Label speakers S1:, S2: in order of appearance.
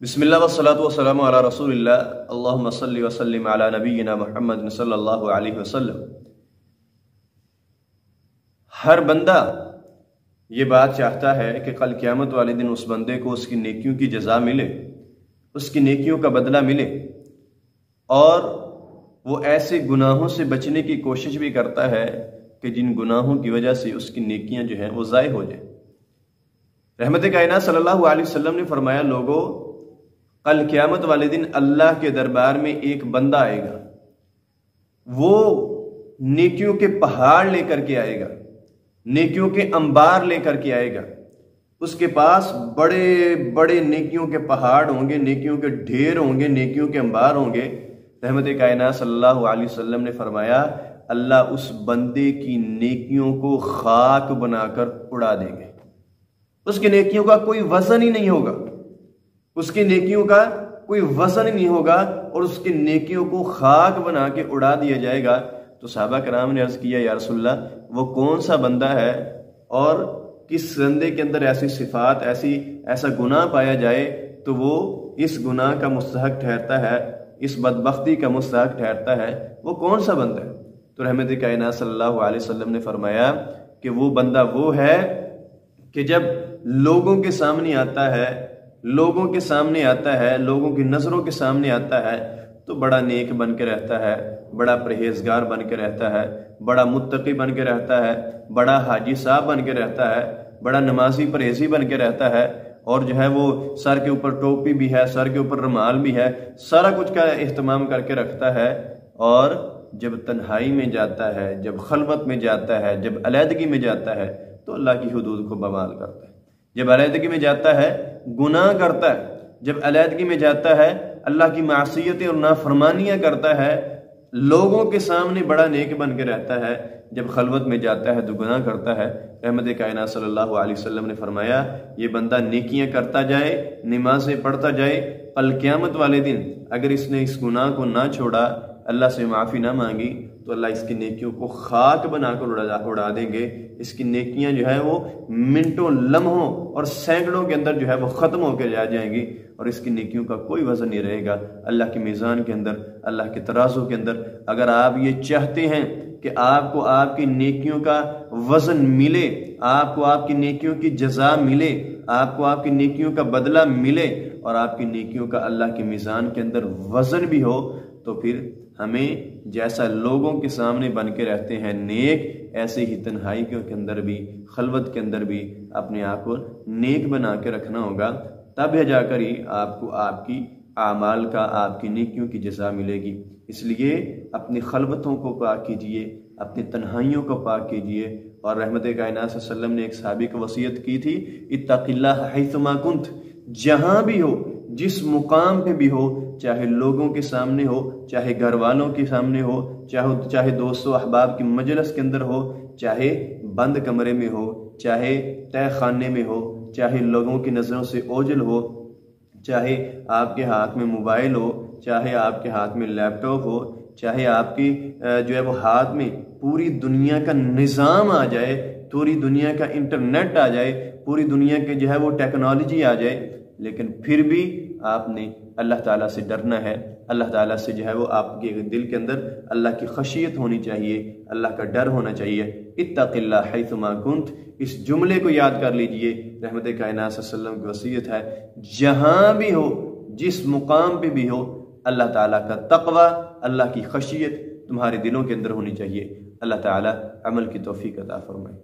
S1: بسم اللہ والصلاة والسلام علی رسول اللہ اللہم صلی وسلم علی نبینا محمد صلی اللہ علیہ وسلم۔ ہر بندہ یہ بات چاہتا ہے کہ کل قیامت والے دن اس بندے کو اس کی نیکیوں کی جزا ملے، اس کی نیکیوں کا بدلہ ملے، اور وہ ایسے گناہوں سے بچنے کی کوشش بھی کرتا ہے کہ جن گناہوں کی وجہ سے اس کی نیکیاں جو ہیں وہ ضائع ہو جائیں۔ رحمت کائنات صلی اللہ علیہ وسلم نے فرمایا، لوگوں کل قیامت والے دن اللہ کے دربار میں ایک بندہ آئے گا، وہ نیکیوں کے پہاڑ لے کر کے آئے گا، نیکیوں کے انبار لے کر کے آئے گا۔ اس کے پاس بڑے بڑے نیکیوں کے پہاڑ ہوں گے، نیکیوں کے ڈھیر ہوں گے، نیکیوں کے انبار ہوں گے۔ رحمت کائنات صلی اللہ علیہ وسلم نے فرمایا، اللہ اس بندے کی نیکیوں کو خاک بنا کر اڑا دیں گے۔ اس کی نیکیوں کا کوئی وزن ہی نہیں ہوگا، اس کی نیکیوں کا کوئی وزن ہی نہیں ہوگا، اور اس کی نیکیوں کو خاک بنا کے اڑا دیا جائے گا۔ تو صحابہ کرام نے عرض کیا، یا رسول اللہ، وہ کون سا بندہ ہے اور کس بندے کے اندر ایسی صفات، ایسا گناہ پایا جائے تو وہ اس گناہ کا مستحق ٹھہرتا ہے، اس بدبختی کا مستحق ٹھہرتا ہے، وہ کون سا بندہ ہے؟ تو رحمت کائنات صلی اللہ علیہ وسلم نے فرمایا کہ وہ بندہ وہ ہے کہ جب لوگوں کے سامنے آتا ہے، لوگوں کے سامنے آتا ہے، لوگوں کی نظروں کے سامنے آتا ہے تو بڑا نیک بن کے رہتا ہے، بڑا پرہیزگار بن کے رہتا ہے، بڑا متقی بن کے رہتا ہے، بڑا حاجی صاحب بن کے رہتا ہے، بڑا نمازی پرہیزی بن کے رہتا ہے، اور جو ہے وہ سر کے اوپر ٹوپی بھی ہے، سر کے اوپر رومال بھی ہے، سارا کچھ کا اہتمام کر کے رکھتا ہے۔ اور جب تنہائی میں جاتا ہے، جب خلوت میں جاتا ہے، جب علیحدگی میں جاتا ہے تو اللہ کی حدود کو بمال کرتا ہے۔ جب علیحدگی میں جاتا ہے گناہ کرتا ہے، جب علیحدگی میں جاتا ہے اللہ کی معصیتیں اور نافرمانیاں کرتا ہے، لوگوں کے سامنے بڑا نیک بن کے رہتا ہے، جب خلوت میں جاتا ہے تو گناہ کرتا ہے۔ رحمت کائنات صلی اللہ علیہ وسلم نے فرمایا، یہ بندہ نیکیاں کرتا جائے، نمازیں پڑھتا جائے، کل قیامت والے دن اگر اس نے اس گناہ کو نہ چھوڑا، اللہ سے معافی نہ مانگی، تو اللہ اس کی نیکیوں کو خاک بنا کر اڑا دیں گے۔ اس کی نیکیاں جو ہے وہ منٹوں، لمحوں اور سینکڑوں کے اندر جو ہے وہ ختم ہو کے جائیں گی، اور اس کی نیکیوں کا کوئی وزن نہیں رہے گا اللہ کے میزان کے اندر، اللہ کے ترازو کے اندر۔ اگر آپ یہ چاہتے ہیں کہ آپ کو آپ کی نیکیوں کا وزن ملے، آپ کو آپ کی نیکیوں کی جزا ملے، آپ کو آپ کی نیکیوں کا بدلہ ملے، اور آپ کی نیکیوں کا اللہ کے میزان کے اندر وزن بھی ہو، تو پھر ہمیں جیسا لوگوں کے سامنے بن کے رہتے ہیں نیک، ایسے ہی تنہائی کے اندر بھی، خلوت کے اندر بھی اپنے آپ کو نیک بنا کے رکھنا ہوگا، تب جا کر ہی آپ کو آپ کی اعمال کا، آپ کی نیکیوں کی جزا ملے گی۔ اس لیے اپنی خلوتوں کو پاک کیجئے، اپنی تنہائیوں کو پاک کیجئے۔ اور رحمت کائنات صلی اللہ علیہ وسلم نے ایک صحابی کو وصیت کی تھی، اتق اللہ حیثما کنت، جہاں بھی ہو، جس مقام پہ بھی ہو، چاہے لوگوں کے سامنے ہو، چاہے گھر والوں کے سامنے ہو، چاہے دوست و احباب کی مجلس کے اندر ہو، چاہے بند کمرے میں ہو، چاہے تہ خانے میں ہو، چاہے لوگوں کی نظروں سے اوجھل ہو، چاہے آپ کے ہاتھ میں موبائل ہو، چاہے آپ کے ہاتھ میں لیپ ٹاپ ہو، چاہے آپ کی جو ہے وہ ہاتھ میں پوری دنیا کا نظام آ جائے، پوری دنیا کا انٹرنیٹ آ جائے، پوری دنیا کے جو ہے وہ ٹیکنالوجی آ جائے، لیکن پھر بھی آپ نے اللہ تعالیٰ سے ڈرنا ہے۔ اللہ تعالیٰ سے جو ہے وہ آپ کے دل کے اندر اللہ کی خشیت ہونی چاہیے، اللہ کا ڈر ہونا چاہیے۔ اتق اللہ حیثما کنت، اس جملے کو یاد کر لیجئے، رحمت کائنات صلی اللہ علیہ وسلم کی وصیت ہے، جہاں بھی ہو، جس مقام پہ بھی ہو، اللہ تعالیٰ کا تقوی، اللہ کی خشیت تمہارے دلوں کے اندر ہونی چاہیے۔ اللہ تعالیٰ عمل کی توفیق عطا فرمائے۔